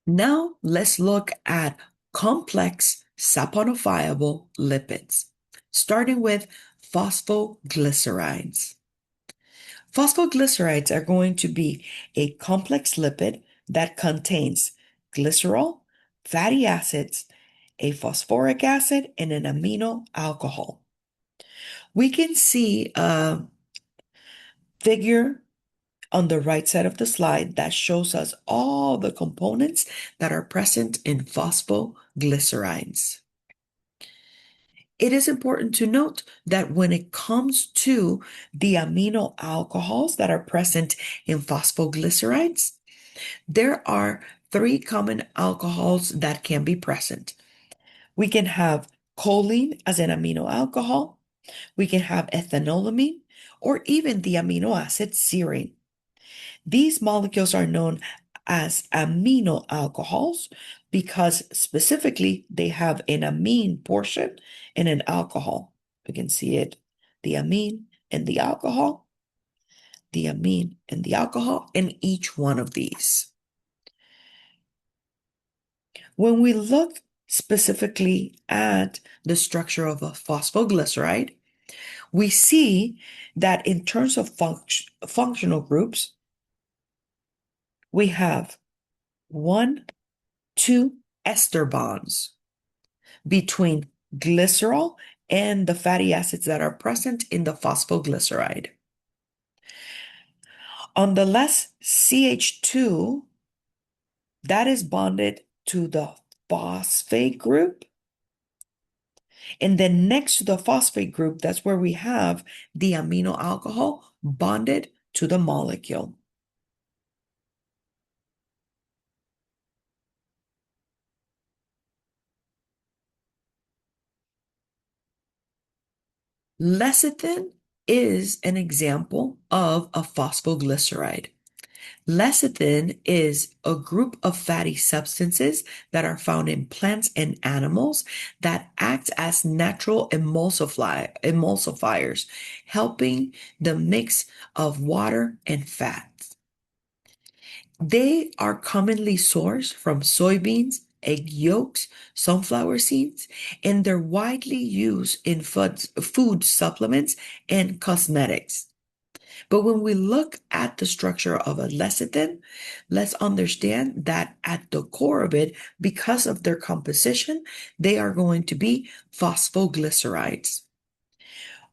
Now let's look at complex saponifiable lipids, starting with phosphoglycerides. Phosphoglycerides are going to be a complex lipid that contains glycerol, fatty acids, a phosphoric acid, and an amino alcohol. We can see a figure on the right side of the slide that shows us all the components that are present in phosphoglycerides. It is important to note that when it comes to the amino alcohols that are present in phosphoglycerides, there are three common alcohols that can be present. We can have choline as an amino alcohol, we can have ethanolamine, or even the amino acid serine. These molecules are known as amino alcohols because specifically they have an amine portion and an alcohol. We can see it, the amine and the alcohol, the amine and the alcohol in each one of these. When we look specifically at the structure of a phosphoglyceride, we see that in terms of functional groups, we have 1, 2 ester bonds between glycerol and the fatty acids that are present in the phosphoglyceride. On the left, CH2, that is bonded to the phosphate group. And then next to the phosphate group, that's where we have the amino alcohol bonded to the molecule. Lecithin is an example of a phosphoglyceride. Lecithin is a group of fatty substances that are found in plants and animals that act as natural emulsifiers, helping the mix of water and fats. They are commonly sourced from soybeans, egg yolks, sunflower seeds, and they're widely used in food supplements and cosmetics. But when we look at the structure of a lecithin, let's understand that at the core of it, because of their composition, they are going to be phosphoglycerides.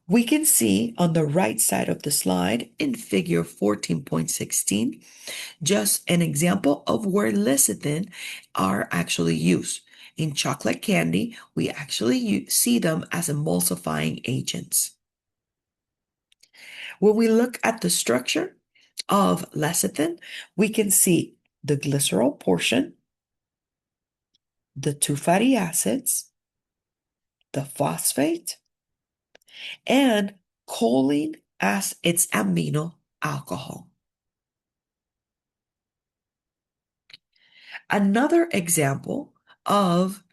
We can see on the right side of the slide in figure 14.16, just an example of where lecithin are actually used. In chocolate candy, we actually see them as emulsifying agents. When we look at the structure of lecithin, we can see the glycerol portion, the two fatty acids, the phosphate, and choline as its amino alcohol. Another example of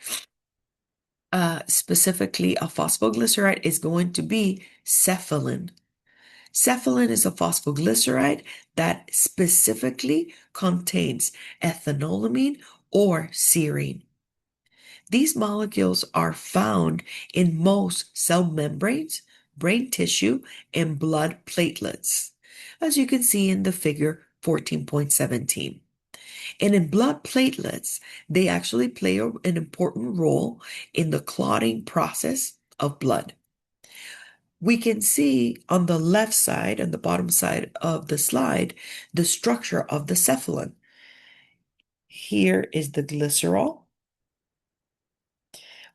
specifically a phosphoglyceride is going to be cephalin. Cephalin is a phosphoglyceride that specifically contains ethanolamine or serine. These molecules are found in most cell membranes, brain tissue, and blood platelets, as you can see in the figure 14.17. And in blood platelets, they actually play an important role in the clotting process of blood. We can see on the left side and the bottom side of the slide the structure of the cephalin. Here is the glycerol.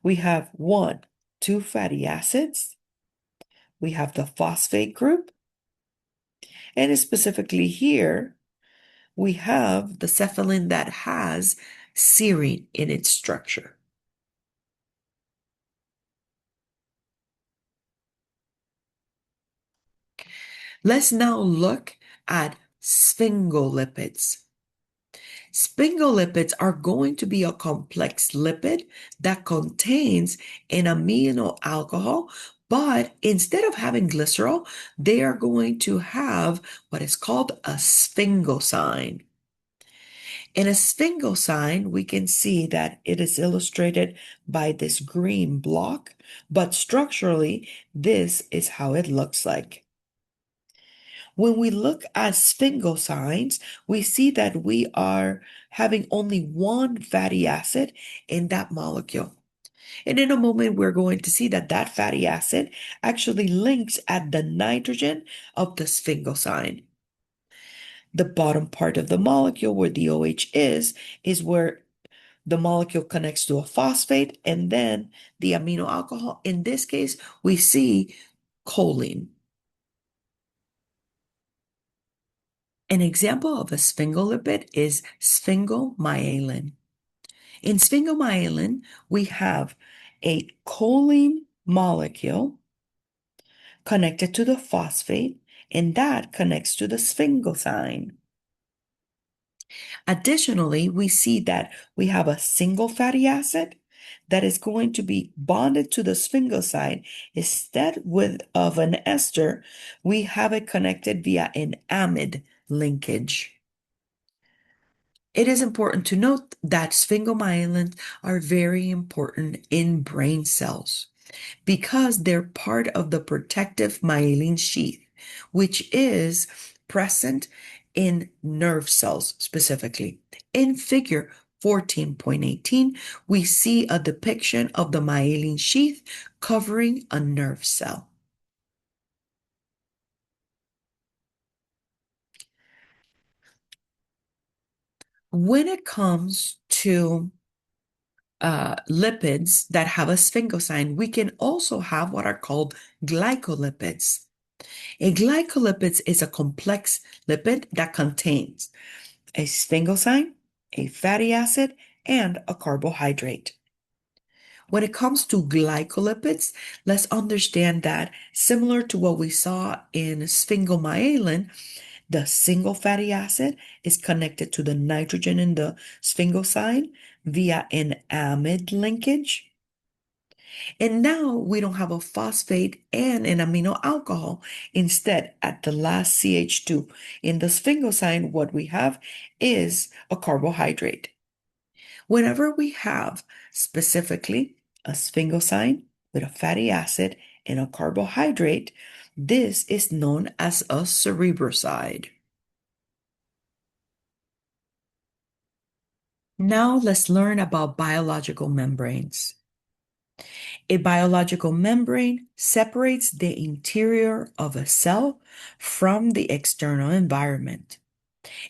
We have 1, 2 fatty acids. We have the phosphate group. And specifically here, we have the cephalin that has serine in its structure. Let's now look at sphingolipids. Sphingolipids are going to be a complex lipid that contains an amino alcohol, but instead of having glycerol, they are going to have what is called a sphingosine. In a sphingosine, we can see that it is illustrated by this green block, but structurally, this is how it looks like. When we look at sphingosines, we see that we are having only one fatty acid in that molecule. And in a moment, we're going to see that that fatty acid actually links at the nitrogen of the sphingosine. The bottom part of the molecule where the OH is where the molecule connects to a phosphate and then the amino alcohol. In this case, we see choline. An example of a sphingolipid is sphingomyelin. In sphingomyelin, we have a choline molecule connected to the phosphate, and that connects to the sphingosine. Additionally, we see that we have a single fatty acid that is going to be bonded to the sphingosine. Instead of an ester, we have it connected via an amide linkage. It is important to note that sphingomyelins are very important in brain cells because they're part of the protective myelin sheath, which is present in nerve cells specifically. In figure 14.18, we see a depiction of the myelin sheath covering a nerve cell. When it comes to lipids that have a sphingosine, we can also have what are called glycolipids. A glycolipid is a complex lipid that contains a sphingosine, a fatty acid, and a carbohydrate. When it comes to glycolipids, let's understand that similar to what we saw in sphingomyelin, the single fatty acid is connected to the nitrogen in the sphingosine via an amide linkage. And now we don't have a phosphate and an amino alcohol. Instead, at the last CH2 in the sphingosine, what we have is a carbohydrate. Whenever we have specifically a sphingosine with a fatty acid and a carbohydrate, this is known as a cerebroside. Now let's learn about biological membranes. A biological membrane separates the interior of a cell from the external environment.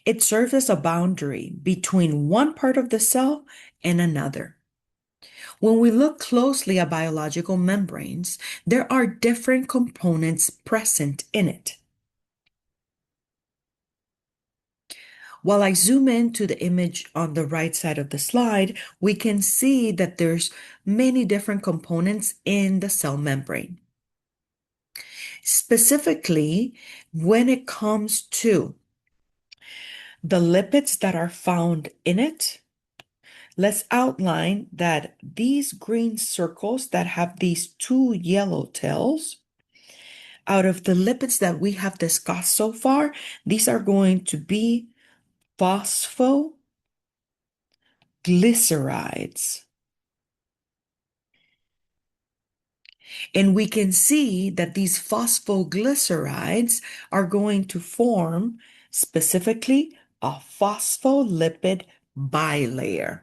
It serves as a boundary between one part of the cell and another. When we look closely at biological membranes, there are different components present in it. While I zoom into the image on the right side of the slide, we can see that there's many different components in the cell membrane. Specifically, when it comes to the lipids that are found in it, let's outline that these green circles that have these two yellow tails, out of the lipids that we have discussed so far, these are going to be phosphoglycerides. And we can see that these phosphoglycerides are going to form specifically a phospholipid bilayer.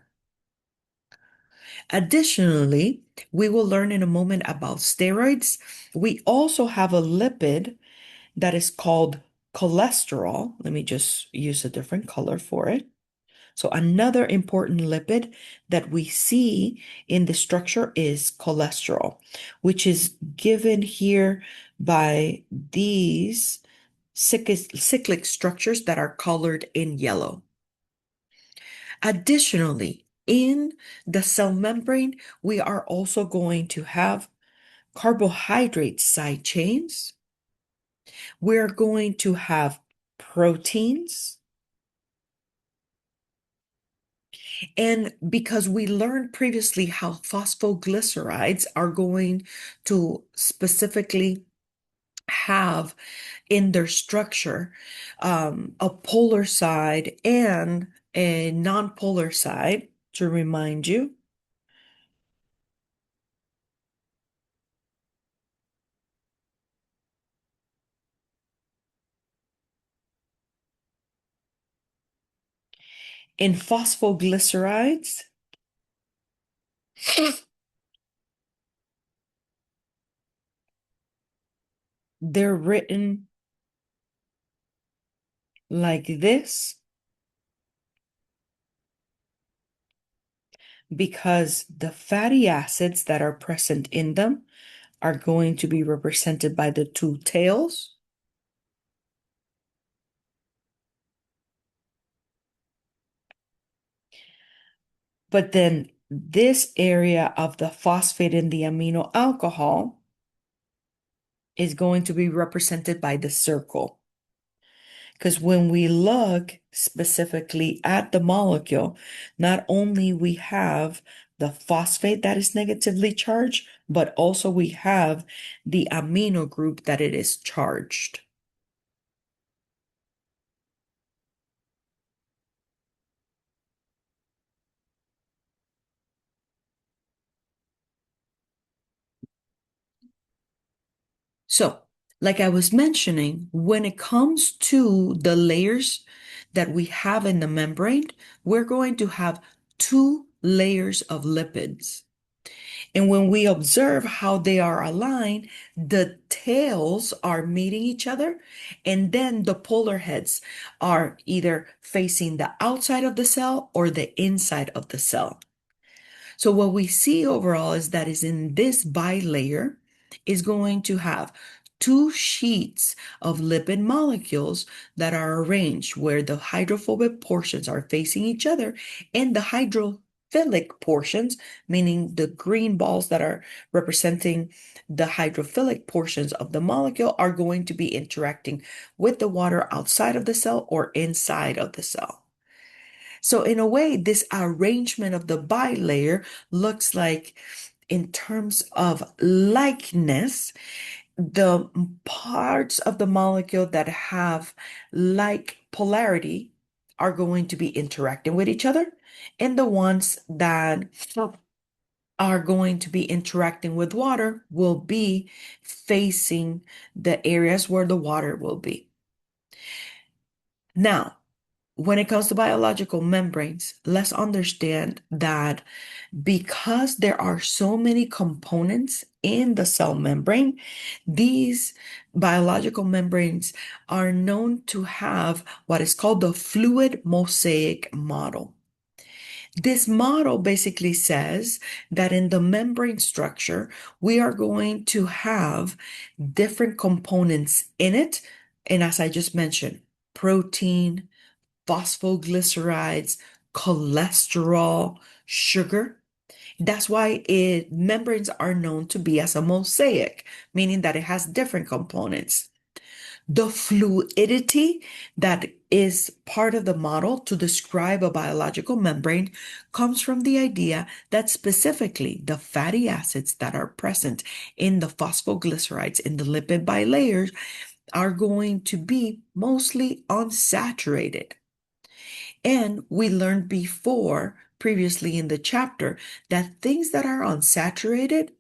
Additionally, we will learn in a moment about steroids. We also have a lipid that is called cholesterol. Let me just use a different color for it. So another important lipid that we see in the structure is cholesterol, which is given here by these cyclic structures that are colored in yellow. Additionally, in the cell membrane, we are also going to have carbohydrate side chains. We're going to have proteins. And because we learned previously how phosphoglycerides are going to specifically have in their structure a polar side and a non-polar side, to remind you. In phosphoglycerides, they're written like this because the fatty acids that are present in them are going to be represented by the two tails. But then this area of the phosphate in the amino alcohol is going to be represented by the circle. Because when we look specifically at the molecule, not only we have the phosphate that is negatively charged, but also we have the amino group that it is charged. So, like I was mentioning, when it comes to the layers that we have in the membrane, we're going to have two layers of lipids. And when we observe how they are aligned, the tails are meeting each other, and then the polar heads are either facing the outside of the cell or the inside of the cell. So what we see overall is that is in this bilayer is going to have two sheets of lipid molecules that are arranged where the hydrophobic portions are facing each other and the hydrophilic portions, meaning the green balls that are representing the hydrophilic portions of the molecule, are going to be interacting with the water outside of the cell or inside of the cell. So in a way, this arrangement of the bilayer looks like, in terms of likeness, the parts of the molecule that have like polarity are going to be interacting with each other, and the ones that are going to be interacting with water will be facing the areas where the water will be. Now, when it comes to biological membranes, let's understand that because there are so many components in the cell membrane, these biological membranes are known to have what is called the fluid mosaic model. This model basically says that in the membrane structure, we are going to have different components in it. And as I just mentioned, protein, phosphoglycerides, cholesterol, sugar. That's why membranes are known to be as a mosaic, meaning that it has different components. The fluidity that is part of the model to describe a biological membrane comes from the idea that specifically the fatty acids that are present in the phosphoglycerides in the lipid bilayers are going to be mostly unsaturated. And we learned previously in the chapter, that things that are unsaturated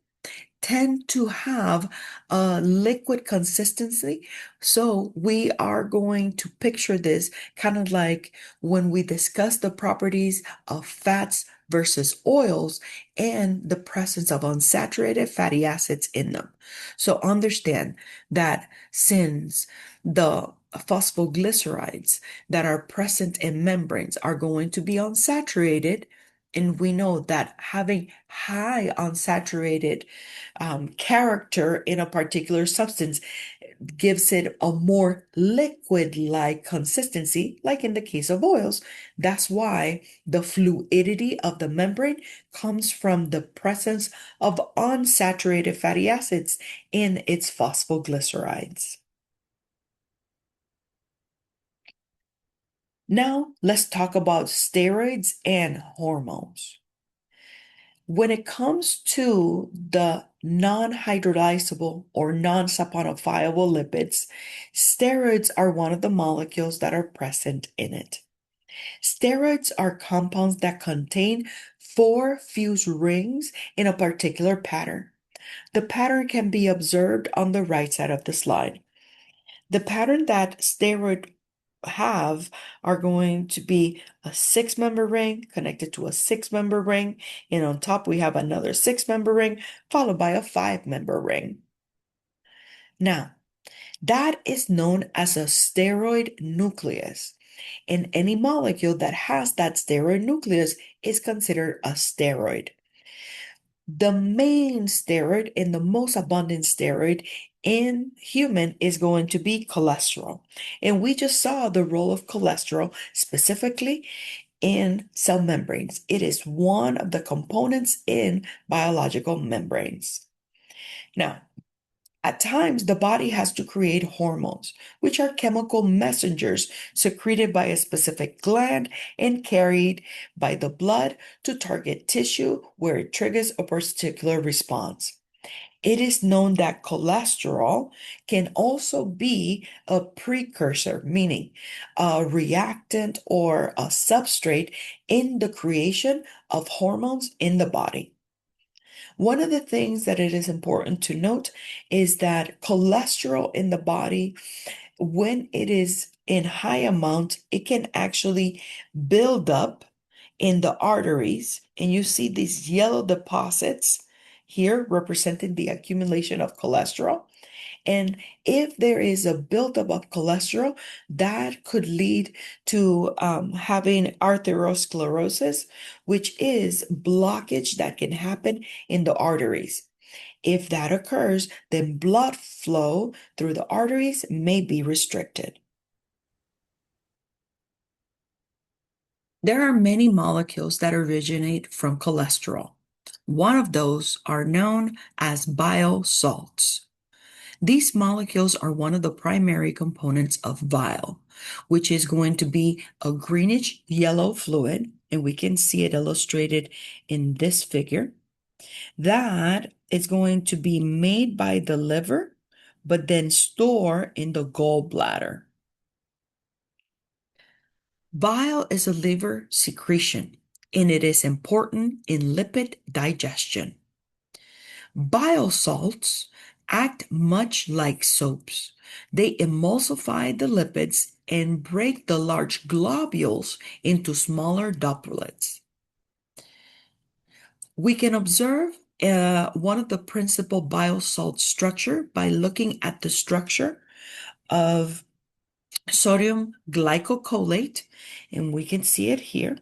tend to have a liquid consistency. So we are going to picture this kind of like when we discuss the properties of fats versus oils and the presence of unsaturated fatty acids in them. So understand that since the phosphoglycerides that are present in membranes are going to be unsaturated, and we know that having high unsaturated character in a particular substance gives it a more liquid-like consistency, like in the case of oils. That's why the fluidity of the membrane comes from the presence of unsaturated fatty acids in its phosphoglycerides. Now, let's talk about steroids and hormones. When it comes to the non-hydrolyzable or non-saponifiable lipids, steroids are one of the molecules that are present in it. Steroids are compounds that contain four fused rings in a particular pattern. The pattern can be observed on the right side of the slide. The pattern that steroid have are going to be a six-member ring connected to a six-member ring, and on top we have another six-member ring followed by a five-member ring. Now, that is known as a steroid nucleus, and any molecule that has that steroid nucleus is considered a steroid. The main steroid and the most abundant steroid in human is going to be cholesterol. And we just saw the role of cholesterol specifically in cell membranes. It is one of the components in biological membranes. Now, at times, the body has to create hormones, which are chemical messengers secreted by a specific gland and carried by the blood to target tissue where it triggers a particular response. It is known that cholesterol can also be a precursor, meaning a reactant or a substrate in the creation of hormones in the body. One of the things that it is important to note is that cholesterol in the body, when it is in high amount, it can actually build up in the arteries. And you see these yellow deposits here representing the accumulation of cholesterol. And if there is a buildup of cholesterol, that could lead to having arteriosclerosis, which is blockage that can happen in the arteries. If that occurs, then blood flow through the arteries may be restricted. There are many molecules that originate from cholesterol. One of those are known as bile salts. These molecules are one of the primary components of bile, which is going to be a greenish yellow fluid, and we can see it illustrated in this figure. That is going to be made by the liver, but then stored in the gallbladder. Bile is a liver secretion, and it is important in lipid digestion. Bile salts act much like soaps. They emulsify the lipids and break the large globules into smaller droplets. We can observe one of the principal bile salt structure by looking at the structure of sodium glycocholate, and we can see it here.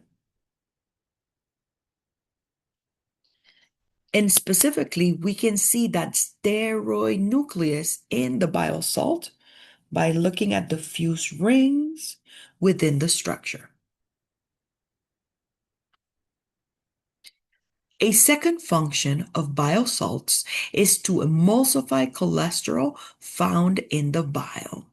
And specifically, we can see that steroid nucleus in the bile salt by looking at the fused rings within the structure. A second function of bile salts is to emulsify cholesterol found in the bile.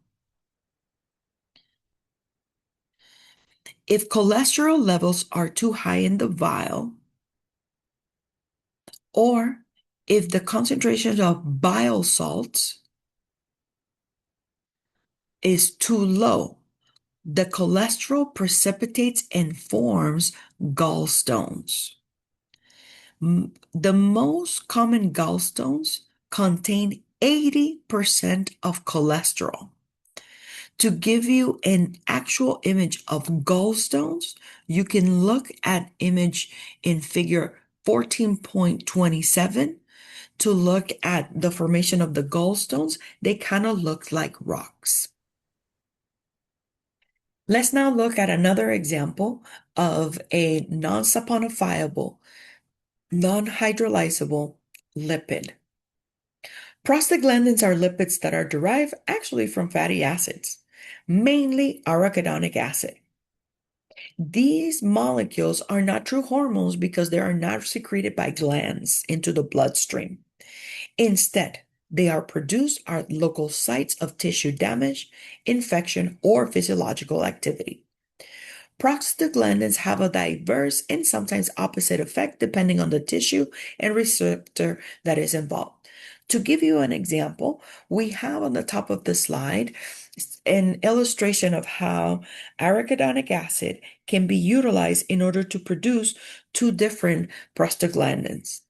If cholesterol levels are too high in the bile, or if the concentration of bile salts is too low, the cholesterol precipitates and forms gallstones. The most common gallstones contain 80% of cholesterol. To give you an actual image of gallstones, you can look at image in figure 14.27 to look at the formation of the gallstones. They kind of look like rocks. Let's now look at another example of a non-saponifiable, non-hydrolyzable lipid. Prostaglandins are lipids that are derived actually from fatty acids, mainly arachidonic acid. These molecules are not true hormones because they are not secreted by glands into the bloodstream. Instead, they are produced at local sites of tissue damage, infection, or physiological activity. Prostaglandins have a diverse and sometimes opposite effect depending on the tissue and receptor that is involved. To give you an example, we have on the top of the slide an illustration of how arachidonic acid can be utilized in order to produce two different prostaglandins.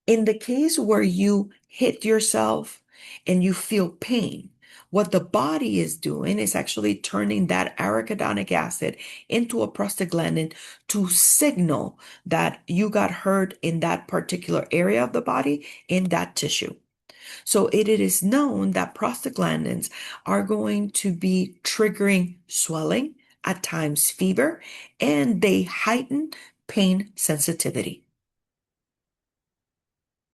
In the case where you hit yourself and you feel pain, what the body is doing is actually turning that arachidonic acid into a prostaglandin to signal that you got hurt in that particular area of the body, in that tissue. So it is known that prostaglandins are going to be triggering swelling, at times fever, and they heighten pain sensitivity.